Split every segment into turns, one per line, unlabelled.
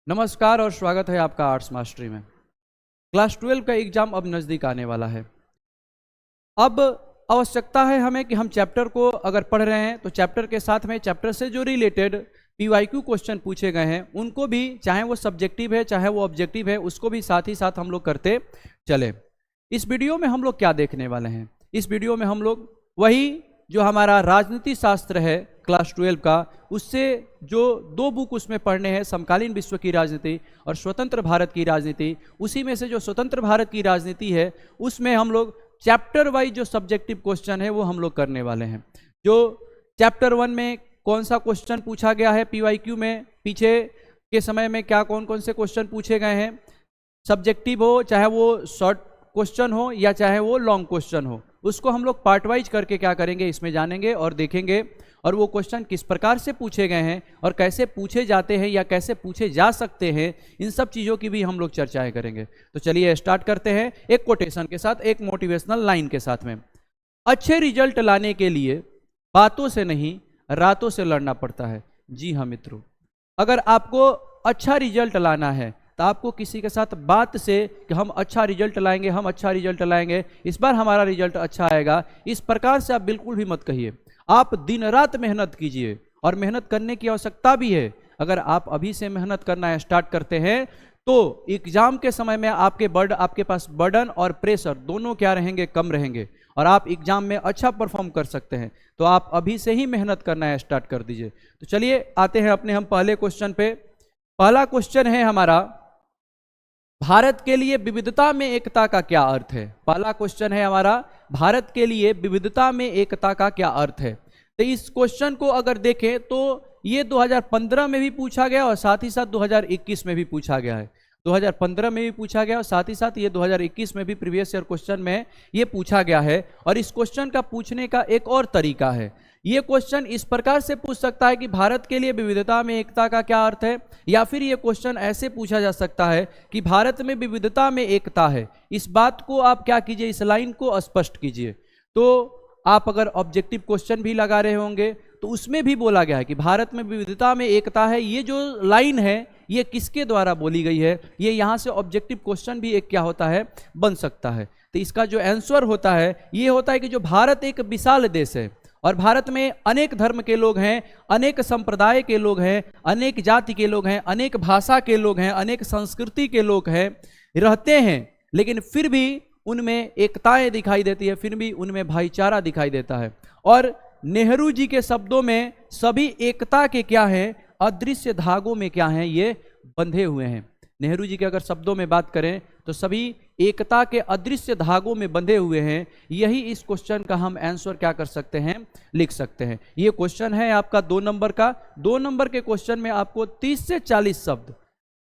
नमस्कार और स्वागत है आपका आर्ट्स मास्टरी में। क्लास 12 का एग्जाम अब नज़दीक आने वाला है। अब आवश्यकता है हमें कि हम चैप्टर को अगर पढ़ रहे हैं तो चैप्टर के साथ में चैप्टर से जो रिलेटेड PYQ क्वेश्चन पूछे गए हैं उनको भी, चाहे वो सब्जेक्टिव है चाहे वो ऑब्जेक्टिव है, उसको भी साथ ही साथ हम लोग करते चले। इस वीडियो में हम लोग क्या देखने वाले हैं? इस वीडियो में हम लोग वही जो हमारा राजनीति शास्त्र है क्लास 12 का, उससे जो दो बुक उसमें पढ़ने हैं, समकालीन विश्व की राजनीति और स्वतंत्र भारत की राजनीति, उसी में से जो स्वतंत्र भारत की राजनीति है उसमें हम लोग चैप्टर वाइज जो सब्जेक्टिव क्वेश्चन है वो हम लोग करने वाले हैं। जो चैप्टर 1 में कौन सा क्वेश्चन पूछा गया है PYQ में, पीछे के समय में क्या कौन कौन से क्वेश्चन पूछे गए हैं, सब्जेक्टिव हो चाहे वो शॉर्ट क्वेश्चन हो या चाहे वो लॉन्ग क्वेश्चन हो, उसको हम लोग पार्ट वाइज करके क्या करेंगे, इसमें जानेंगे और देखेंगे और वो क्वेश्चन किस प्रकार से पूछे गए हैं और कैसे पूछे जाते हैं या कैसे पूछे जा सकते हैं, इन सब चीज़ों की भी हम लोग चर्चाएं करेंगे। तो चलिए स्टार्ट करते हैं एक कोटेशन के साथ, एक मोटिवेशनल लाइन के साथ में। अच्छे रिजल्ट लाने के लिए बातों से नहीं रातों से लड़ना पड़ता है। जी हाँ मित्रों, अगर आपको अच्छा रिजल्ट लाना है तो आपको किसी के साथ बात से कि हम अच्छा रिजल्ट लाएंगे, हम अच्छा रिजल्ट लाएंगे, इस बार हमारा रिजल्ट अच्छा आएगा, इस प्रकार से आप बिल्कुल भी मत कहिए। आप दिन रात मेहनत कीजिए और मेहनत करने की आवश्यकता भी है। अगर आप अभी से मेहनत करना स्टार्ट करते हैं तो एग्जाम के समय में आपके पास बर्डन और प्रेशर दोनों क्या रहेंगे, कम रहेंगे और आप एग्जाम में अच्छा परफॉर्म कर सकते हैं। तो आप अभी से ही मेहनत करना स्टार्ट कर दीजिए। तो चलिए आते हैं अपने हम पहले क्वेश्चन पे। पहला क्वेश्चन है हमारा, भारत के लिए विविधता में एकता का क्या अर्थ है? पहला क्वेश्चन है हमारा, भारत के लिए विविधता में एकता का क्या अर्थ है? तो इस क्वेश्चन को अगर देखें तो ये 2015 में भी पूछा गया और साथ ही साथ 2021 में भी पूछा गया है। 2015 में भी पूछा गया और साथ ही साथ ये 2021 में भी प्रीवियस ईयर क्वेश्चन में ये पूछा गया है। और इस क्वेश्चन का पूछने का एक और तरीका है। ये क्वेश्चन इस प्रकार से पूछ सकता है कि भारत के लिए विविधता में एकता का क्या अर्थ है, या फिर ये क्वेश्चन ऐसे पूछा जा सकता है कि भारत में विविधता में एकता है। इस बात को आप क्या कीजिए, इस लाइन को स्पष्ट कीजिए। तो आप अगर ऑब्जेक्टिव क्वेश्चन भी लगा रहे होंगे तो उसमें भी बोला गया है कि भारत में विविधता में एकता है। ये जो लाइन है ये किसके द्वारा बोली गई है, ये यहाँ से ऑब्जेक्टिव क्वेश्चन भी एक क्या होता है, बन सकता है। तो इसका जो आंसर होता है ये होता है कि जो भारत एक विशाल देश है और भारत में अनेक धर्म के लोग हैं, अनेक संप्रदाय के लोग हैं, अनेक जाति के लोग हैं, अनेक भाषा के लोग हैं, अनेक संस्कृति के लोग हैं, रहते हैं, लेकिन फिर भी उनमें एकताएं दिखाई देती है, फिर भी उनमें भाईचारा दिखाई देता है। और नेहरू जी के शब्दों में सभी एकता के क्या हैं, अदृश्य धागों में क्या हैं, ये बंधे हुए हैं। नेहरू जी के अगर शब्दों में बात करें तो सभी एकता के अदृश्य धागों में बंधे हुए हैं। यही इस क्वेश्चन का हम आंसर क्या कर सकते हैं, लिख सकते हैं। ये क्वेश्चन है आपका 2 नंबर का। 2 नंबर के क्वेश्चन में आपको 30 से 40 शब्द,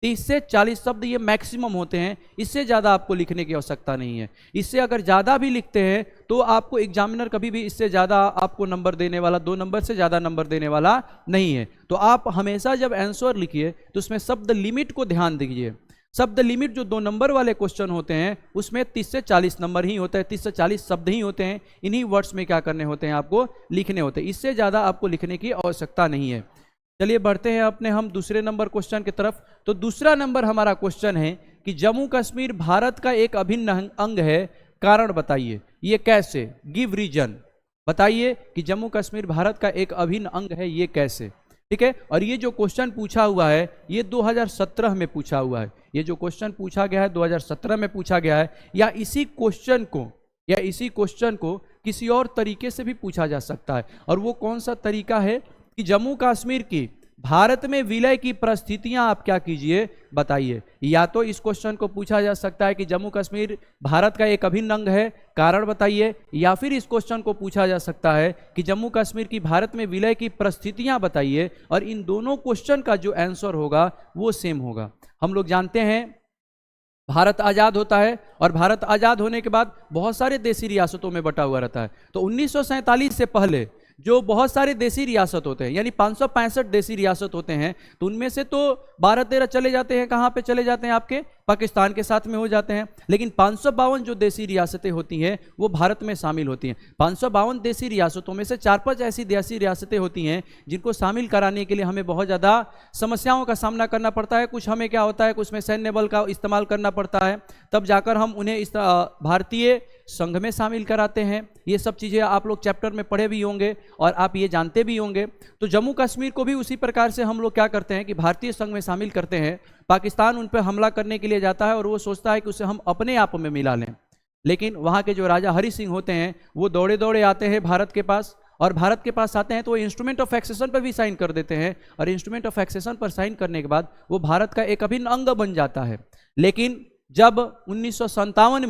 30 से 40 शब्द ये मैक्सिमम होते हैं। इससे ज़्यादा आपको लिखने की आवश्यकता नहीं है। इससे अगर ज़्यादा भी लिखते हैं तो आपको एग्जामिनर कभी भी इससे ज़्यादा आपको नंबर देने वाला, 2 नंबर से ज़्यादा नंबर देने वाला नहीं है। तो आप हमेशा जब आंसर लिखिए तो उसमें शब्द लिमिट को ध्यान दीजिए। शब्द लिमिट जो 2 नंबर वाले क्वेश्चन होते हैं उसमें 30 से 40 नंबर ही होता है, 30 से 40 शब्द ही होते हैं। इन्हीं वर्ड्स में क्या करने होते हैं, आपको लिखने होते हैं। इससे ज़्यादा आपको लिखने की आवश्यकता नहीं है। चलिए बढ़ते हैं अपने हम दूसरे नंबर क्वेश्चन की तरफ। तो दूसरा नंबर हमारा क्वेश्चन है कि जम्मू कश्मीर भारत का एक अभिन्न अंग है, कारण बताइए। ये कैसे? Give reason. बताइए कि जम्मू कश्मीर भारत का एक अभिन्न अंग है, ये कैसे? ठीक है। और ये जो क्वेश्चन पूछा हुआ है ये 2017 में पूछा हुआ है। ये जो क्वेश्चन पूछा गया है 2017 में पूछा गया है। या इसी क्वेश्चन को किसी और तरीके से भी पूछा जा सकता है। और वो कौन सा तरीका है कि जम्मू कश्मीर की भारत में विलय की परिस्थितियां आप क्या कीजिए, बताइए। या तो इस क्वेश्चन को पूछा जा सकता है कि जम्मू कश्मीर भारत का एक अभिन्न अंग है, कारण बताइए। या फिर इस क्वेश्चन को पूछा जा सकता है कि जम्मू कश्मीर की भारत में विलय की परिस्थितियां बताइए। और इन दोनों क्वेश्चन का जो आंसर होगा वो सेम होगा। हम लोग जानते हैं भारत आज़ाद होता है और भारत आज़ाद होने के बाद बहुत सारे देशी रियासतों में बटा हुआ रहता है। तो 1947 से पहले जो बहुत सारे देशी रियासत होते हैं, यानी 565 देशी रियासत होते हैं, तो उनमें से तो 12-13 चले जाते हैं, कहाँ पे चले जाते हैं, आपके पाकिस्तान के साथ में हो जाते हैं। लेकिन 552 जो देसी रियासतें होती हैं वो भारत में शामिल होती हैं। 552 देसी रियासतों में से 4-5 ऐसी देसी रियासतें होती हैं जिनको शामिल कराने के लिए हमें बहुत ज़्यादा समस्याओं का सामना करना पड़ता है। कुछ हमें क्या होता है, कुछ में सैन्य बल का इस्तेमाल करना पड़ता है, तब जाकर हम उन्हें इस भारतीय संघ में शामिल कराते हैं। ये सब चीज़ें आप लोग चैप्टर में पढ़े भी होंगे और आप ये जानते भी होंगे। तो जम्मू कश्मीर को भी उसी प्रकार से हम लोग क्या करते हैं कि भारतीय संघ में शामिल करते हैं। पाकिस्तान उन पर हमला करने के लिए जाता है और वो सोचता है कि उसे हम अपने आप में मिला लें, लेकिन वहाँ के जो राजा हरि सिंह होते हैं वो दौड़े दौड़े आते हैं भारत के पास, और भारत के पास आते हैं तो वो इंस्ट्रूमेंट ऑफ एक्सेशन पर भी साइन कर देते हैं, और इंस्ट्रूमेंट ऑफ एक्सेशन पर साइन करने के बाद वो भारत का एक अभिन्न अंग बन जाता है। लेकिन जब 1957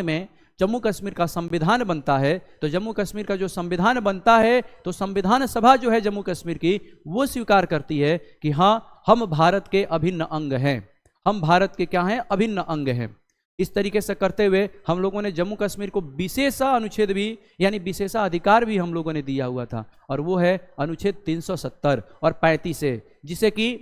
में जम्मू कश्मीर का संविधान बनता है, तो जम्मू कश्मीर का जो संविधान बनता है तो संविधान सभा जो है जम्मू कश्मीर की वो स्वीकार करती है कि हाँ, हम भारत के अभिन्न अंग हैं, हम भारत के क्या हैं, अभिन्न अंग हैं। इस तरीके से करते हुए हम लोगों ने जम्मू कश्मीर को विशेषा अनुच्छेद भी यानी विशेषा अधिकार भी हम लोगों ने दिया हुआ था, और वो है अनुच्छेद 370 और 35 है, जिसे कि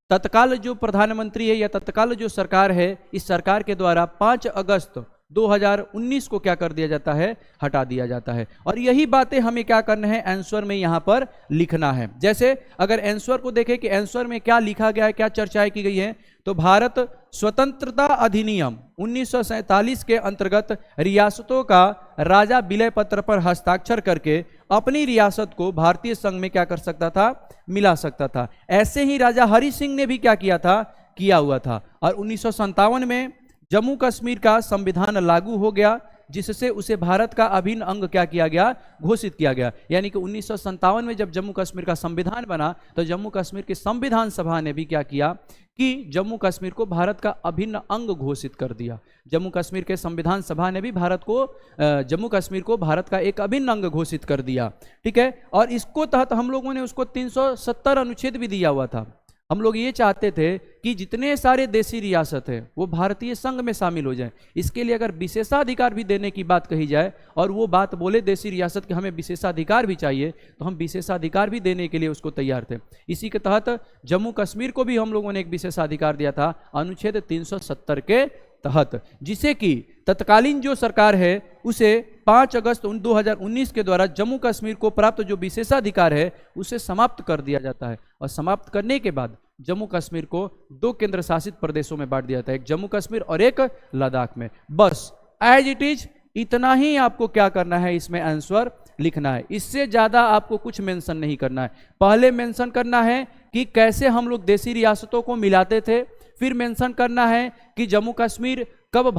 तत्काल जो प्रधानमंत्री है या तत्काल जो सरकार है, इस सरकार के द्वारा 5 अगस्त 2019 को क्या कर दिया जाता है, हटा दिया जाता है। और यही बातें हमें क्या करना है, आंसर में यहाँ पर लिखना है। जैसे अगर आंसर को देखें कि आंसर में क्या लिखा गया है, क्या चर्चाएं की गई है, तो भारत स्वतंत्रता अधिनियम 1947 के अंतर्गत रियासतों का राजा विलय पत्र पर हस्ताक्षर करके अपनी रियासत को भारतीय संघ में क्या कर सकता था, मिला सकता था। ऐसे ही राजा हरि सिंह ने भी क्या किया था, किया हुआ था। और 1957 में जम्मू कश्मीर का संविधान लागू हो गया, जिससे उसे भारत का अभिन्न अंग क्या किया गया, घोषित किया गया। यानी कि 1957 में जब जम्मू कश्मीर का संविधान बना तो जम्मू कश्मीर की संविधान सभा ने भी क्या किया कि जम्मू कश्मीर को भारत का अभिन्न अंग घोषित कर दिया। जम्मू कश्मीर के संविधान सभा ने भी जम्मू कश्मीर को भारत का एक अभिन्न अंग घोषित कर दिया। ठीक है, और इसको तहत हम लोगों ने उसको 370 अनुच्छेद भी दिया हुआ था। हम लोग ये चाहते थे कि जितने सारे देसी रियासत हैं वो भारतीय संघ में शामिल हो जाएं। इसके लिए अगर विशेषाधिकार भी देने की बात कही जाए और वो बात बोले देसी रियासत के हमें विशेषाधिकार भी चाहिए, तो हम विशेषाधिकार भी देने के लिए उसको तैयार थे। इसी के तहत जम्मू कश्मीर को भी हम लोगों ने एक विशेषाधिकार दिया था अनुच्छेद 370 के तहत, जिसे कि तत्कालीन जो सरकार है उसे 5 अगस्त 2019 के द्वारा जम्मू कश्मीर को प्राप्त जो विशेषाधिकार है उसे समाप्त कर दिया जाता है। और समाप्त करने के बाद जम्मू कश्मीर को 2 केंद्र शासित प्रदेशों में बांट दिया जाता है, एक जम्मू कश्मीर और एक लद्दाख में। बस एज इट इज इतना ही आपको क्या करना है, इसमें आंसर लिखना है। इससे ज़्यादा आपको कुछ मेंशन नहीं करना है। पहले मेंशन करना है कि कैसे हम लोग देसी रियासतों को मिलाते थे, फिर मेंशन करना है कि जम्मू कश्मीर कब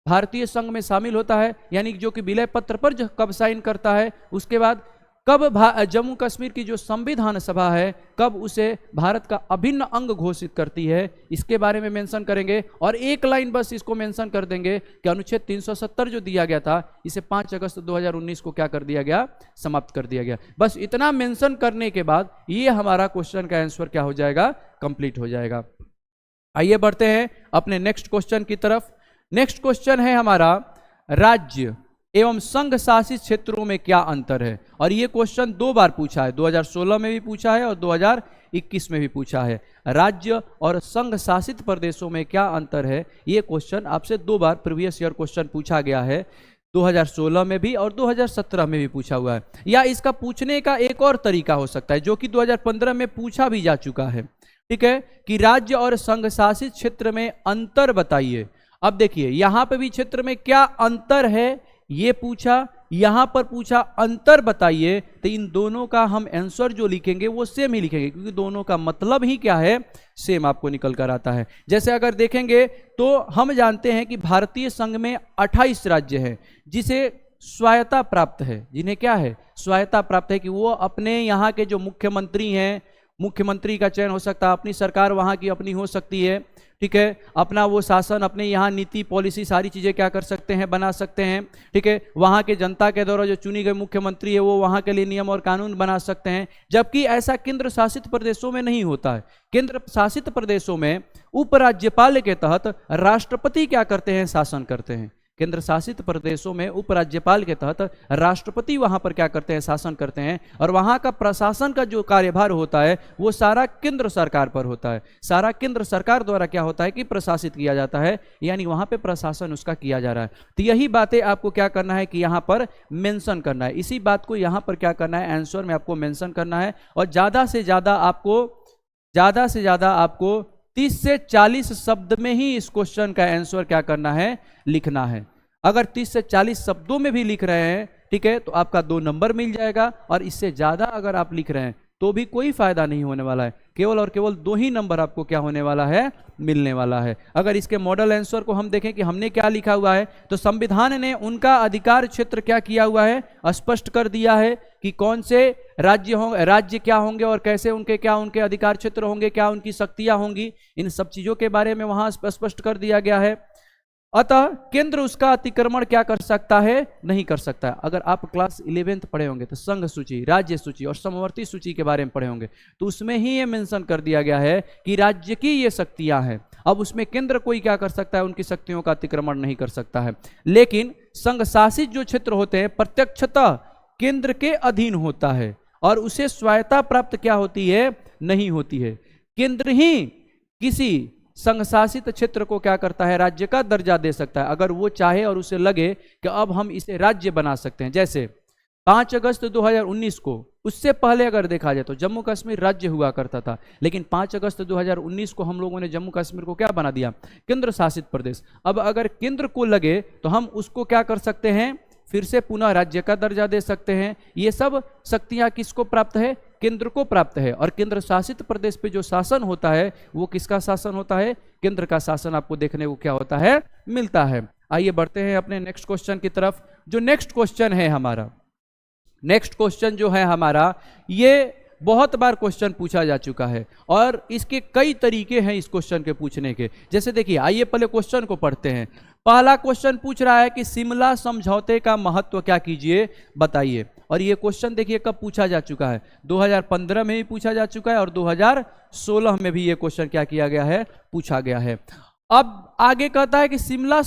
भारतीय संघ में शामिल होता है, यानी जो कि विलय पत्र पर कब साइन करता है, उसके बाद कब जम्मू कश्मीर की जो संविधान सभा है कब उसे भारत का अभिन्न अंग घोषित करती है, इसके बारे में मेंशन करेंगे। और एक लाइन बस इसको मेंशन कर देंगे कि अनुच्छेद 370 जो दिया गया था इसे 5 अगस्त 2019 को क्या कर दिया गया, समाप्त कर दिया गया। बस इतना मेंशन करने के बाद ये हमारा क्वेश्चन का आंसर क्या हो जाएगा, कंप्लीट हो जाएगा। आइए बढ़ते हैं अपने नेक्स्ट क्वेश्चन की तरफ। नेक्स्ट क्वेश्चन है हमारा, राज्य एवं संघ शासित क्षेत्रों में क्या अंतर है। और ये क्वेश्चन 2 बार पूछा है, 2016 में भी पूछा है और 2021 में भी पूछा है। राज्य और संघ शासित प्रदेशों में क्या अंतर है, ये क्वेश्चन आपसे 2 बार प्रीवियस ईयर क्वेश्चन पूछा गया है, 2016 में भी और 2017 में भी पूछा हुआ है। या इसका पूछने का एक और तरीका हो सकता है जो कि 2015 में पूछा भी जा चुका है। ठीक है, कि राज्य और संघ शासित क्षेत्र में अंतर बताइए। अब देखिए यहां पे भी क्षेत्र में क्या अंतर है ये पूछा, यहां पर पूछा अंतर बताइए, तो इन दोनों का हम आंसर जो लिखेंगे वो सेम ही लिखेंगे, क्योंकि दोनों का मतलब ही क्या है, सेम आपको निकल कर आता है। जैसे अगर देखेंगे तो हम जानते हैं कि भारतीय संघ में 28 राज्य हैं जिसे स्वायत्ता प्राप्त है, जिन्हें क्या है, स्वायत्ता प्राप्त है कि वो अपने यहाँ के जो मुख्यमंत्री हैं, मुख्यमंत्री का चयन हो सकता है, अपनी सरकार वहाँ की अपनी हो सकती है। ठीक है, अपना वो शासन, अपने यहाँ नीति पॉलिसी सारी चीज़ें क्या कर सकते हैं, बना सकते हैं। ठीक है, वहाँ के जनता के द्वारा जो चुनी गई मुख्यमंत्री है वो वहाँ के लिए नियम और कानून बना सकते हैं, जबकि ऐसा केंद्र शासित प्रदेशों में नहीं होता है। केंद्र शासित प्रदेशों में उपराज्यपाल के तहत राष्ट्रपति क्या करते हैं, शासन करते हैं। केंद्र शासित प्रदेशों में उपराज्यपाल के तहत राष्ट्रपति वहां पर क्या करते हैं, शासन करते हैं, और वहां का प्रशासन का जो कार्यभार होता है वो सारा केंद्र सरकार पर होता है। सारा केंद्र सरकार द्वारा क्या होता है कि प्रशासित किया जाता है, यानी वहां पे प्रशासन उसका किया जा रहा है। तो यही बातें आपको क्या करना है कि यहाँ पर मेंशन करना है। इसी बात को यहाँ पर क्या करना है, आंसर में आपको मेंशन करना है। और ज़्यादा से ज़्यादा आपको 30 से 40 शब्द में ही इस क्वेश्चन का आंसर क्या करना है, लिखना है। अगर 30 से 40 शब्दों में भी लिख रहे हैं, ठीक है, तो आपका 2 नंबर मिल जाएगा। और इससे ज़्यादा अगर आप लिख रहे हैं तो भी कोई फायदा नहीं होने वाला है, केवल और केवल 2 ही नंबर आपको क्या होने वाला है, मिलने वाला है। अगर इसके मॉडल आंसर को हम देखें कि हमने क्या लिखा हुआ है, तो संविधान ने उनका अधिकार क्षेत्र क्या किया हुआ है, स्पष्ट कर दिया है कि कौन से राज्य क्या होंगे और कैसे उनके अधिकार क्षेत्र होंगे, क्या उनकी शक्तियां होंगी, इन सब चीजों के बारे में वहां स्पष्ट कर दिया गया है। अतः केंद्र उसका अतिक्रमण क्या कर सकता है, नहीं कर सकता है। अगर आप क्लास 11th पढ़े होंगे तो संघ सूची, राज्य सूची और समवर्ती सूची के बारे में पढ़े होंगे, तो उसमें ही ये मेंशन कर दिया गया है कि राज्य की ये शक्तियां हैं। अब उसमें केंद्र कोई क्या कर सकता है, उनकी शक्तियों का अतिक्रमण नहीं कर सकता है। लेकिन संघ शासित जो क्षेत्र होते हैं प्रत्यक्षतः केंद्र के अधीन होता है और उसे स्वायत्ता प्राप्त क्या होती है, नहीं होती है। केंद्र ही किसी संघ शासित क्षेत्र को क्या करता है, राज्य का दर्जा दे सकता है, अगर वो चाहे और उसे लगे कि अब हम इसे राज्य बना सकते हैं। जैसे 5 अगस्त 2019 को, उससे पहले अगर देखा जाए तो जम्मू कश्मीर राज्य हुआ करता था, लेकिन 5 अगस्त 2019 को हम लोगों ने जम्मू कश्मीर को क्या बना दिया, केंद्र शासित प्रदेश। अब अगर केंद्र को लगे तो हम उसको क्या कर सकते हैं, फिर से पुनः राज्य का दर्जा दे सकते हैं। ये सब शक्तियां किसको प्राप्त है, केंद्र को प्राप्त है। और केंद्र शासित प्रदेश पे जो शासन होता है वो किसका शासन होता है, केंद्र का शासन आपको देखने को क्या होता है, मिलता है। आइए बढ़ते हैं अपने नेक्स्ट क्वेश्चन की तरफ। जो नेक्स्ट क्वेश्चन है हमारा, नेक्स्ट क्वेश्चन जो है हमारा, ये बहुत बार क्वेश्चन पूछा जा चुका है और इसके कई तरीके हैं इस क्वेश्चन के पूछने के। जैसे देखिए, आइए पहले क्वेश्चन को पढ़ते हैं। पहला क्वेश्चन पूछ रहा है कि शिमला समझौते का महत्व क्या कीजिए, बताइए। और ये क्वेश्चन देखिए कब पूछा जा चुका है, 2015 में भी पूछा जा चुका है और 2016 में भी ये क्वेश्चन क्या किया गया है, पूछा गया है। अब आगे कहता है कि शिमला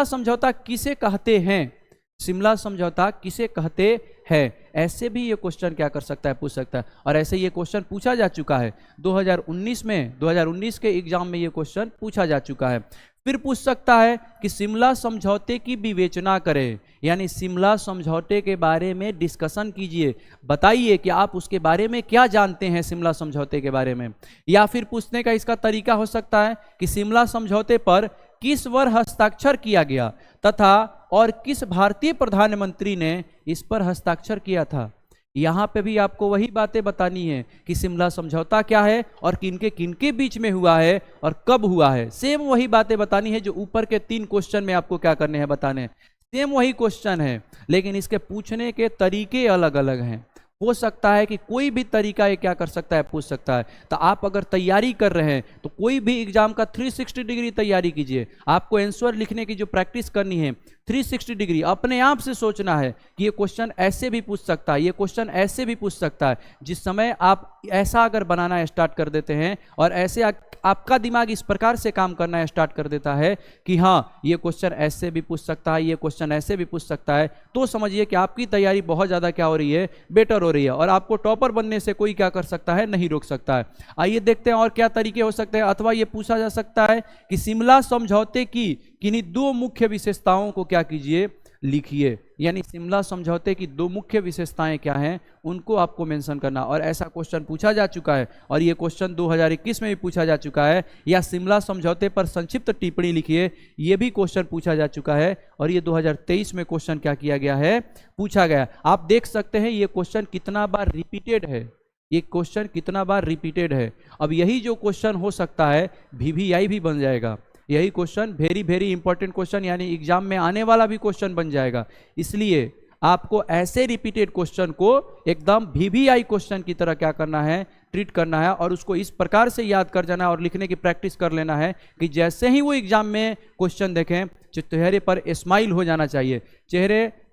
समझौता किसे कहते हैं, शिमला समझौता किसे कहते हैं। ऐसे भी ये क्वेश्चन क्या कर सकता है, पूछ सकता है। और ऐसे ये क्वेश्चन पूछा जा चुका है 2019 के एग्जाम में ये क्वेश्चन पूछा जा चुका है। फिर पूछ सकता है कि शिमला समझौते की विवेचना करें, यानी शिमला समझौते के बारे में डिस्कशन कीजिए, बताइए कि आप उसके बारे में क्या जानते हैं शिमला समझौते के बारे में। या फिर पूछने का इसका तरीका हो सकता है कि शिमला समझौते पर किस वर्ष हस्ताक्षर किया गया तथा और किस भारतीय प्रधानमंत्री ने इस पर हस्ताक्षर किया था। यहाँ पे भी आपको वही बातें बतानी है कि शिमला समझौता क्या है और किनके बीच में हुआ है और कब हुआ है। सेम वही बातें बतानी है जो ऊपर के 3 क्वेश्चन में आपको क्या करने हैं, बताने हैं। सेम वही क्वेश्चन है, लेकिन इसके पूछने के तरीके अलग अलग हैं। हो सकता है कि कोई भी तरीका ये क्या कर सकता है, पूछ सकता है। तो आप अगर तैयारी कर रहे हैं तो कोई भी एग्जाम का 360 डिग्री तैयारी कीजिए। आपको आंसर लिखने की जो प्रैक्टिस करनी है 360 डिग्री अपने आप से सोचना है कि ये क्वेश्चन ऐसे भी पूछ सकता है, ये क्वेश्चन ऐसे भी पूछ सकता है। जिस समय आप ऐसा अगर बनाना स्टार्ट कर देते हैं और ऐसे आपका दिमाग इस प्रकार से काम करना स्टार्ट कर देता है कि हाँ ये क्वेश्चन ऐसे भी पूछ सकता है, ये क्वेश्चन ऐसे भी पूछ सकता है, तो समझिए कि आपकी तैयारी बहुत ज़्यादा क्या हो रही है, बेटर हो रही है। और आपको टॉपर बनने से कोई क्या कर सकता है, नहीं रोक सकता है। आइए देखते हैं और क्या तरीके हो सकते हैं। अथवा ये पूछा जा सकता है कि शिमला समझौते की किन्हीं 2 मुख्य विशेषताओं को क्या कीजिए, लिखिए। यानी शिमला समझौते की 2 मुख्य विशेषताएं क्या हैं, उनको आपको मेंशन करना। और ऐसा क्वेश्चन पूछा जा चुका है और ये क्वेश्चन 2021 में भी पूछा जा चुका है। या शिमला समझौते पर संक्षिप्त टिप्पणी लिखिए, ये भी क्वेश्चन पूछा जा चुका है और ये 2023 में क्वेश्चन क्या किया गया है, पूछा गया। आप देख सकते हैं ये क्वेश्चन कितना बार रिपीटेड है, ये क्वेश्चन कितना बार रिपीटेड है। अब यही जो क्वेश्चन हो सकता है VVI भी बन जाएगा। यही क्वेश्चन वेरी इंपॉर्टेंट क्वेश्चन, यानी एग्जाम में आने वाला भी क्वेश्चन बन जाएगा। इसलिए आपको ऐसे रिपीटेड क्वेश्चन को एकदम VVI क्वेश्चन की तरह क्या करना है, ट्रीट करना है और उसको इस प्रकार से याद कर जाना और लिखने की प्रैक्टिस कर लेना है कि जैसे ही वो एग्जाम में क्वेश्चन देखें चेहरे पर स्माइल हो जाना चाहिए,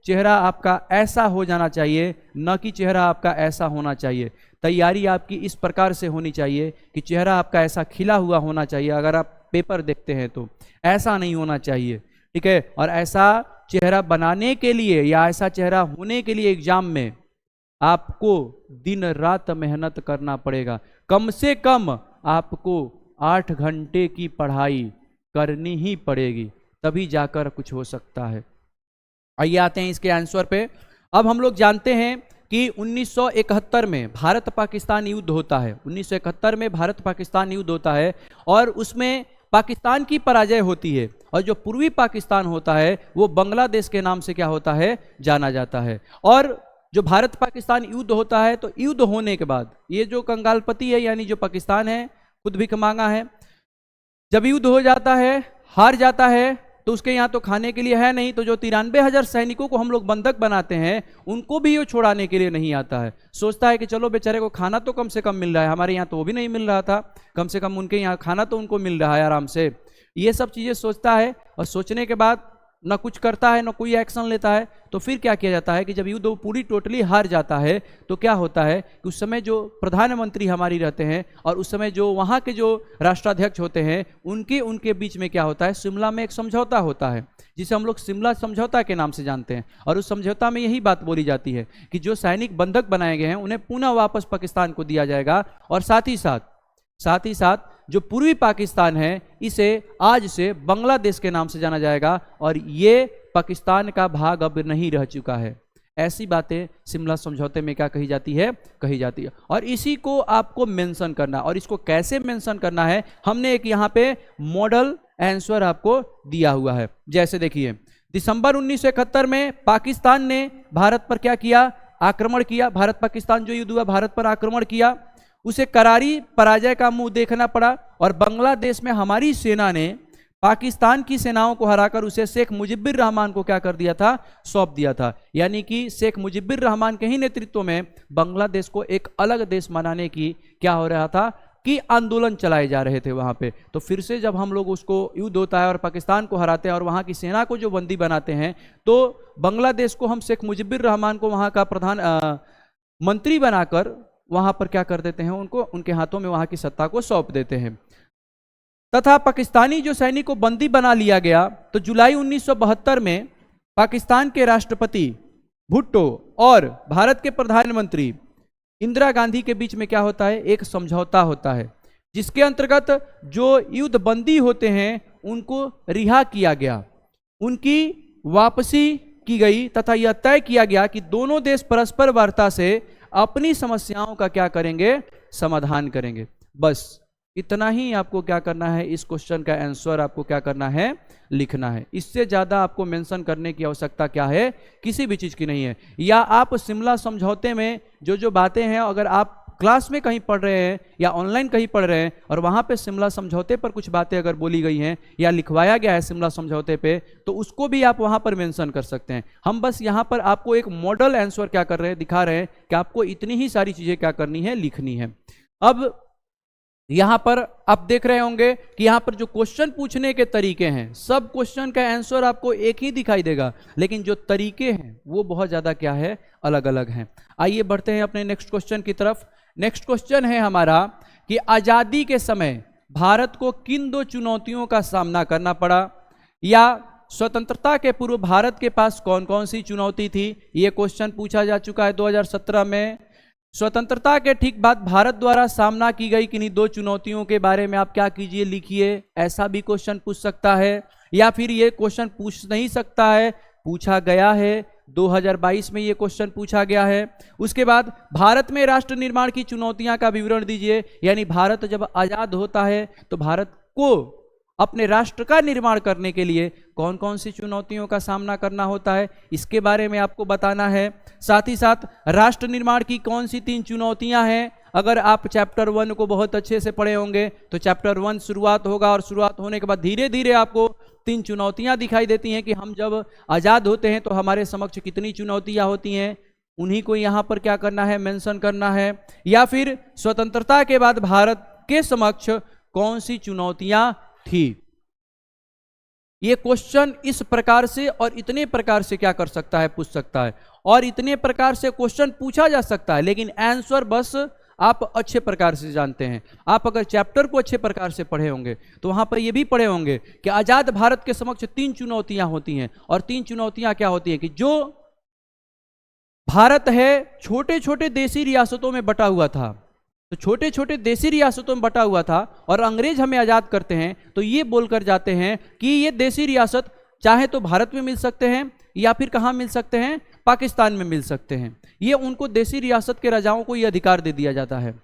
चेहरा आपका ऐसा हो जाना चाहिए, न कि चेहरा आपका ऐसा होना चाहिए। तैयारी आपकी इस प्रकार से होनी चाहिए कि चेहरा आपका ऐसा खिला हुआ होना चाहिए। अगर आप पेपर देखते हैं तो ऐसा नहीं होना चाहिए। ठीक है। और ऐसा चेहरा बनाने के लिए या ऐसा चेहरा होने के लिए एग्जाम में आपको दिन रात मेहनत करना पड़ेगा। कम से कम आपको 8 घंटे की पढ़ाई करनी ही पड़ेगी, तभी जाकर कुछ हो सकता है। आइए आते हैं इसके आंसर पे। अब हम लोग जानते हैं कि 1971 में भारत पाकिस्तान युद्ध होता है। 1971 में भारत पाकिस्तान युद्ध होता है और उसमें पाकिस्तान की पराजय होती है और जो पूर्वी पाकिस्तान होता है वो बांग्लादेश के नाम से क्या होता है, जाना जाता है। और जो भारत पाकिस्तान युद्ध होता है तो युद्ध होने के बाद ये जो कंगालपति है यानी जो पाकिस्तान है, खुद भिख मांगा है, जब युद्ध हो जाता है, हार जाता है, तो उसके यहाँ तो खाने के लिए है नहीं, तो जो 93,000 सैनिकों को हम लोग बंधक बनाते हैं उनको भी वो छोड़ाने के लिए नहीं आता है। सोचता है कि चलो बेचारे को खाना तो कम से कम मिल रहा है, हमारे यहाँ तो वो भी नहीं मिल रहा था, कम से कम उनके यहाँ खाना तो उनको मिल रहा है आराम से। ये सब चीज़ें सोचता है और सोचने के बाद न कुछ करता है न कोई एक्शन लेता है। तो फिर क्या किया जाता है कि जब युद्ध पूरी टोटली हार जाता है तो क्या होता है कि उस समय जो प्रधानमंत्री हमारी रहते हैं और उस समय जो वहाँ के जो राष्ट्राध्यक्ष होते हैं उनके बीच में क्या होता है, शिमला में एक समझौता होता है जिसे हम लोग शिमला समझौता के नाम से जानते हैं। और उस समझौता में यही बात बोली जाती है कि जो सैनिक बंधक बनाए गए हैं उन्हें पुनः वापस पाकिस्तान को दिया जाएगा और साथ ही साथ जो पूर्वी पाकिस्तान है इसे आज से बांग्लादेश के नाम से जाना जाएगा और ये पाकिस्तान का भाग अब नहीं रह चुका है। ऐसी बातें शिमला समझौते में क्या कही जाती है, कही जाती है। और इसी को आपको मेंशन करना, और इसको कैसे मेंशन करना है, हमने एक यहाँ पे मॉडल आंसर आपको दिया हुआ है। जैसे देखिए, दिसंबर 1971 में पाकिस्तान ने भारत पर क्या किया, आक्रमण किया। भारत पाकिस्तान जो युद्ध हुआ, भारत पर आक्रमण किया, उसे करारी पराजय का मुंह देखना पड़ा और बांग्लादेश में हमारी सेना ने पाकिस्तान की सेनाओं को हराकर उसे शेख मुजिबुर रहमान को क्या कर दिया था, सौंप दिया था। यानी कि शेख मुजिबुर रहमान के ही नेतृत्व में बांग्लादेश को एक अलग देश बनाने की क्या हो रहा था कि आंदोलन चलाए जा रहे थे वहां पे। तो फिर से जब हम लोग उसको युद्ध होता है और पाकिस्तान को हराते हैं और वहां की सेना को जो बंदी बनाते हैं, तो बांग्लादेश को हम शेख मुजिबुर रहमान को वहां का प्रधान मंत्री बनाकर वहां पर क्या कर देते हैं, उनको उनके हाथों में वहां की सत्ता को सौंप देते हैं। तथा पाकिस्तानी जो सैनिक को बंदी बना लिया गया, तो जुलाई 1972 में पाकिस्तान के राष्ट्रपति भुट्टो और भारत के प्रधानमंत्री इंदिरा गांधी के बीच में क्या होता है, एक समझौता होता है जिसके अंतर्गत जो युद्ध बंदी होते हैं उनको रिहा किया गया, उनकी वापसी की गई तथा यह तय किया गया कि दोनों देश परस्पर वार्ता से अपनी समस्याओं का क्या करेंगे, समाधान करेंगे। बस इतना ही आपको क्या करना है, इस क्वेश्चन का आंसर आपको क्या करना है, लिखना है। इससे ज़्यादा आपको मेंशन करने की आवश्यकता क्या है, किसी भी चीज़ की नहीं है। या आप शिमला समझौते में जो जो बातें हैं, अगर आप क्लास में कहीं पढ़ रहे हैं या ऑनलाइन कहीं पढ़ रहे हैं और वहाँ पे शिमला समझौते पर कुछ बातें अगर बोली गई हैं या लिखवाया गया है शिमला समझौते पे, तो उसको भी आप वहाँ पर मेंशन कर सकते हैं। हम बस यहाँ पर आपको एक मॉडल आंसर क्या कर रहे हैं, दिखा रहे हैं कि आपको इतनी ही सारी चीज़ें क्या करनी है, लिखनी है। अब यहाँ पर आप देख रहे होंगे कि यहाँ पर जो क्वेश्चन पूछने के तरीके हैं, सब क्वेश्चन का आंसर आपको एक ही दिखाई देगा, लेकिन जो तरीके हैं वो बहुत ज़्यादा क्या है, अलग अलग हैं। आइए बढ़ते हैं अपने नेक्स्ट क्वेश्चन की तरफ। नेक्स्ट क्वेश्चन है हमारा कि आज़ादी के समय भारत को किन दो चुनौतियों का सामना करना पड़ा, या स्वतंत्रता के पूर्व भारत के पास कौन कौन सी चुनौती थी। ये क्वेश्चन पूछा जा चुका है 2017 में। स्वतंत्रता के ठीक बाद भारत द्वारा सामना की गई किन्हीं दो चुनौतियों के बारे में आप क्या कीजिए, लिखिए। ऐसा भी क्वेश्चन पूछ सकता है, या फिर ये क्वेश्चन पूछ नहीं सकता है, पूछा गया है 2022 में ये क्वेश्चन पूछा गया है। उसके बाद भारत में राष्ट्र निर्माण की चुनौतियां का विवरण दीजिए, यानी भारत जब आजाद होता है तो भारत को अपने राष्ट्र का निर्माण करने के लिए कौन कौन सी चुनौतियों का सामना करना होता है, इसके बारे में आपको बताना है। साथ ही साथ राष्ट्र निर्माण की कौन सी 3 चुनौतियां हैं। अगर आप चैप्टर 1 को बहुत अच्छे से पढ़े होंगे तो चैप्टर 1 शुरुआत होगा और शुरुआत होने के बाद धीरे धीरे आपको 3 चुनौतियां दिखाई देती हैं कि हम जब आज़ाद होते हैं तो हमारे समक्ष कितनी चुनौतियां होती हैं, उन्हीं को यहाँ पर क्या करना है, मेंशन करना है। या फिर स्वतंत्रता के बाद भारत के समक्ष कौन सी चुनौतियां थी। ये क्वेश्चन इस प्रकार से और इतने प्रकार से क्या कर सकता है, पूछ सकता है, और इतने प्रकार से क्वेश्चन पूछा जा सकता है, लेकिन आंसर बस आप अच्छे प्रकार से जानते हैं। आप अगर चैप्टर को अच्छे प्रकार से पढ़े होंगे तो वहां पर यह भी पढ़े होंगे कि आजाद भारत के समक्ष 3 चुनौतियां होती हैं। और 3 चुनौतियां क्या होती हैं कि जो भारत है छोटे छोटे देशी रियासतों में बटा हुआ था, तो छोटे छोटे देशी रियासतों में बटा हुआ था और अंग्रेज हमें आजाद करते हैं तो ये बोलकर जाते हैं कि ये देशी रियासत चाहे तो भारत में मिल सकते हैं या फिर कहाँ मिल सकते हैं, पाकिस्तान में मिल सकते हैं। ये उनको देशी रियासत के राजाओं को ये अधिकार दे दिया जाता है।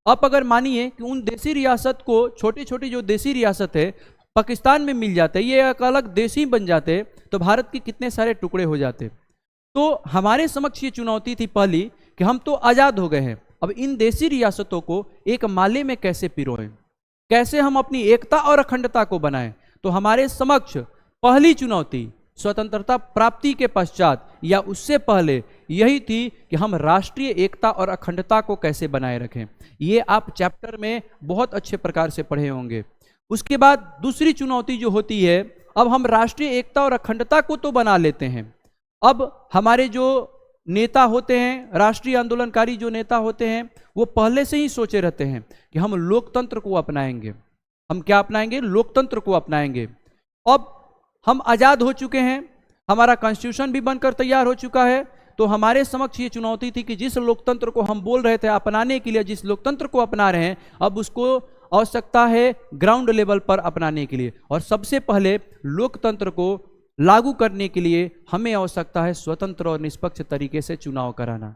अब अगर मानिए कि उन देशी रियासत को, छोटी छोटी जो देशी रियासत है पाकिस्तान में मिल जाते, ये एक अलग देश ही बन जाते, तो भारत के कितने सारे टुकड़े हो जाते। तो हमारे समक्ष ये चुनौती थी पहली कि हम तो आज़ाद हो गए हैं, अब इन देशी रियासतों को एक माले में कैसे पिरोएं, कैसे हम अपनी एकता और अखंडता को बनाएं। तो हमारे समक्ष पहली चुनौती स्वतंत्रता प्राप्ति के पश्चात या उससे पहले यही थी कि हम राष्ट्रीय एकता और अखंडता को कैसे बनाए रखें। ये आप चैप्टर में बहुत अच्छे प्रकार से पढ़े होंगे। उसके बाद दूसरी चुनौती जो होती है, अब हम राष्ट्रीय एकता और अखंडता को तो बना लेते हैं, अब हमारे जो नेता होते हैं, राष्ट्रीय आंदोलनकारी जो नेता होते हैं, वो पहले से ही सोचे रहते हैं कि हम लोकतंत्र को अपनाएंगे। हम क्या अपनाएंगे? लोकतंत्र को अपनाएंगे। अब हम आज़ाद हो चुके हैं, हमारा कॉन्स्टिट्यूशन भी बनकर तैयार हो चुका है, तो हमारे समक्ष ये चुनौती थी कि जिस लोकतंत्र को हम बोल रहे थे अपनाने के लिए, जिस लोकतंत्र को अपना रहे हैं, अब उसको आवश्यकता है ग्राउंड लेवल पर अपनाने के लिए। और सबसे पहले लोकतंत्र को लागू करने के लिए हमें आवश्यकता है स्वतंत्र और निष्पक्ष तरीके से चुनाव कराना।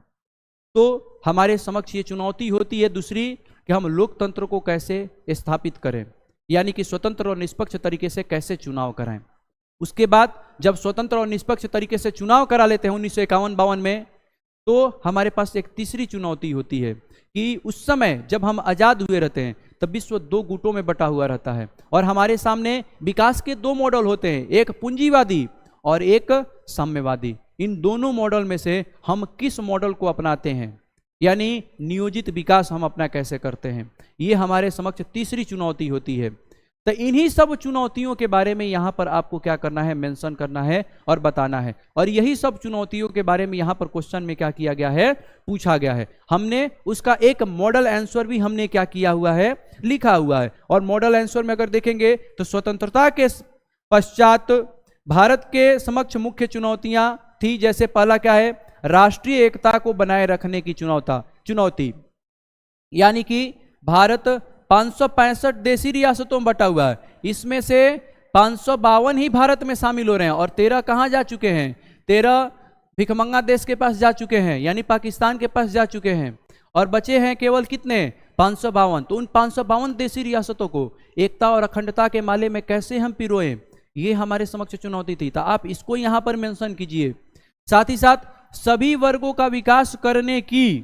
तो हमारे समक्ष ये चुनौती होती है दूसरी कि हम लोकतंत्र को कैसे स्थापित करें, यानी कि स्वतंत्र और निष्पक्ष तरीके से कैसे चुनाव कराएं। उसके बाद जब स्वतंत्र और निष्पक्ष तरीके से चुनाव करा लेते हैं 1951-52 में, तो हमारे पास एक तीसरी चुनौती होती है कि उस समय जब हम आज़ाद हुए रहते हैं तब विश्व 2 गुटों में बटा हुआ रहता है और हमारे सामने विकास के 2 मॉडल होते हैं, एक पूंजीवादी और एक साम्यवादी। इन दोनों मॉडल में से हम किस मॉडल को अपनाते हैं, यानी नियोजित विकास हम अपना कैसे करते हैं, ये हमारे समक्ष तीसरी चुनौती होती है। तो इन्हीं सब चुनौतियों के बारे में यहाँ पर आपको क्या करना है, मेंशन करना है और बताना है। और यही सब चुनौतियों के बारे में यहाँ पर क्वेश्चन में क्या किया गया है, पूछा गया है। हमने उसका एक मॉडल आंसर भी हमने क्या किया हुआ है, लिखा हुआ है। और मॉडल आंसर में अगर देखेंगे तो स्वतंत्रता के पश्चात भारत के समक्ष मुख्य चुनौतियां थी, जैसे पहला क्या है, राष्ट्रीय एकता को बनाए रखने की चुनौती, यानी कि भारत 565 देशी रियासतों में बटा हुआ है, इसमें से 552 ही भारत में शामिल हो रहे हैं और 13 कहाँ जा चुके हैं, 13 भिखमंगा देश के पास जा चुके हैं, यानी पाकिस्तान के पास जा चुके हैं, और बचे हैं केवल कितने, 552। तो उन 552 देशी रियासतों को एकता और अखंडता के माले में कैसे हम पिरोएं, ये हमारे समक्ष चुनौती थी। तो आप इसको यहाँ पर मेंशन कीजिए। साथ ही साथ सभी वर्गों का विकास करने की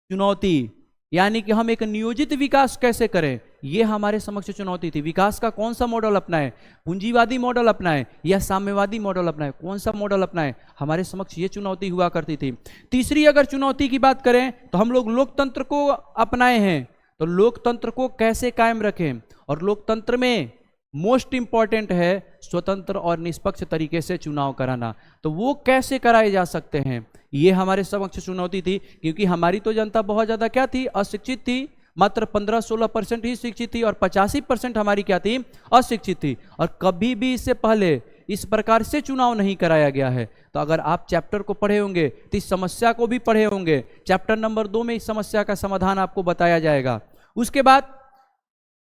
चुनौती, यानी कि हम एक नियोजित विकास कैसे करें, यह हमारे समक्ष चुनौती थी। विकास का कौन सा मॉडल अपनाएं, पूंजीवादी मॉडल अपनाएं या साम्यवादी मॉडल अपनाएं, कौन सा मॉडल अपनाएं, हमारे समक्ष ये चुनौती हुआ करती थी। तीसरी अगर चुनौती की बात करें तो हम लोग लोकतंत्र को अपनाए हैं, तो लोकतंत्र को कैसे कायम रखें, और लोकतंत्र में मोस्ट इंपॉर्टेंट है स्वतंत्र और निष्पक्ष तरीके से चुनाव कराना। तो वो कैसे कराए जा सकते हैं, ये हमारे समक्ष चुनौती थी, क्योंकि हमारी तो जनता बहुत ज़्यादा क्या थी, अशिक्षित थी। मात्र 15-16% ही शिक्षित थी और 85% हमारी क्या थी, अशिक्षित थी। और कभी भी इससे पहले इस प्रकार से चुनाव नहीं कराया गया है। तो अगर आप चैप्टर को पढ़े होंगे तो इस समस्या को भी पढ़े होंगे। चैप्टर नंबर 2 में इस समस्या का समाधान आपको बताया जाएगा। उसके बाद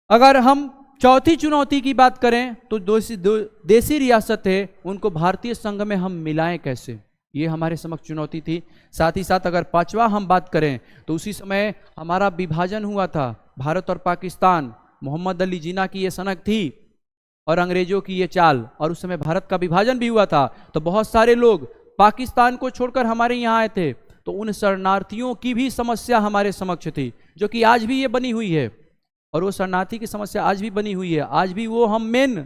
अगर हम चौथी चुनौती की बात करें तो देशी रियासत है उनको भारतीय संघ में हम मिलाएं कैसे, ये हमारे समक्ष चुनौती थी। साथ ही साथ अगर पांचवा हम बात करें तो उसी समय हमारा विभाजन हुआ था, भारत और पाकिस्तान। मोहम्मद अली जिन्ना की ये सनक थी और अंग्रेजों की ये चाल, और उस समय भारत का विभाजन भी हुआ था। तो बहुत सारे लोग पाकिस्तान को छोड़कर हमारे यहाँ आए थे, तो उन शरणार्थियों की भी समस्या हमारे समक्ष थी, जो कि आज भी ये बनी हुई है। और वो शरणार्थी की समस्या आज भी बनी हुई है, आज भी वो हम मेन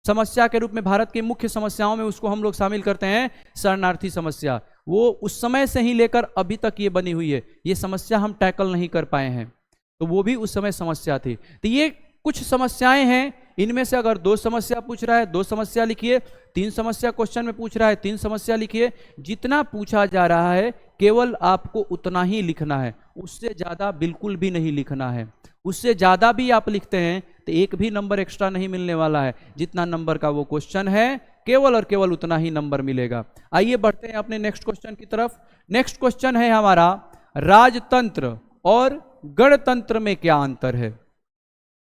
समस्या के रूप में भारत की मुख्य समस्याओं में उसको हम लोग शामिल करते हैं, शरणार्थी समस्या। वो उस समय से ही लेकर अभी तक ये बनी हुई है, ये समस्या हम टैकल नहीं कर पाए हैं, तो वो भी उस समय समस्या थी। तो ये कुछ समस्याएं हैं इनमें से अगर 2 समस्या पूछ रहा है 2 समस्या लिखिए, 3 समस्या क्वेश्चन में पूछ रहा है 3 समस्या लिखिए। जितना पूछा जा रहा है केवल आपको उतना ही लिखना है, उससे ज़्यादा बिल्कुल भी नहीं लिखना है। उससे ज़्यादा भी आप लिखते हैं तो एक भी नंबर एक्स्ट्रा नहीं मिलने वाला है। जितना नंबर का वो क्वेश्चन है केवल और केवल उतना ही नंबर मिलेगा। आइए बढ़ते हैं अपने नेक्स्ट क्वेश्चन की तरफ। नेक्स्ट क्वेश्चन है हमारा, राजतंत्र और गणतंत्र में क्या अंतर है।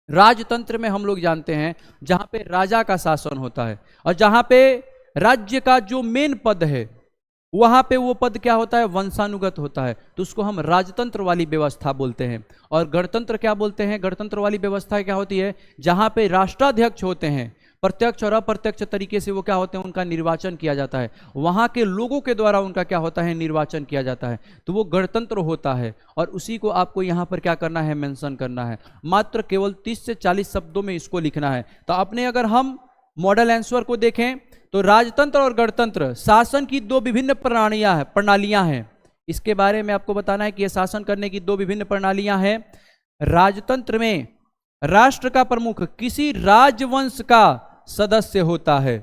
राजतंत्र में हम लोग जानते हैं जहां पे राजा का शासन होता है और जहां पे राज्य का जो मेन पद है वहां पे वो पद क्या होता है, वंशानुगत होता है, तो उसको हम राजतंत्र वाली व्यवस्था बोलते हैं। और गणतंत्र क्या बोलते हैं, गणतंत्र वाली व्यवस्था क्या होती है, जहां पे राष्ट्राध्यक्ष होते हैं, प्रत्यक्ष और अप्रत्यक्ष तरीके से वो क्या होते हैं, उनका निर्वाचन किया जाता है, वहां के लोगों के द्वारा उनका क्या होता है, निर्वाचन किया जाता है, तो वो गणतंत्र होता है। और उसी को आपको यहाँ पर क्या करना है, मेंशन करना है। मात्र केवल 30 से 40 शब्दों में इसको लिखना है। तो अपने अगर हम मॉडल आंसर को देखें तो राजतंत्र और गणतंत्र शासन की 2 विभिन्न प्रणालियां हैं। इसके बारे में आपको बताना है कि यह शासन करने की 2 विभिन्न प्रणालियां हैं। राजतंत्र में राष्ट्र का प्रमुख किसी राजवंश का सदस्य होता है,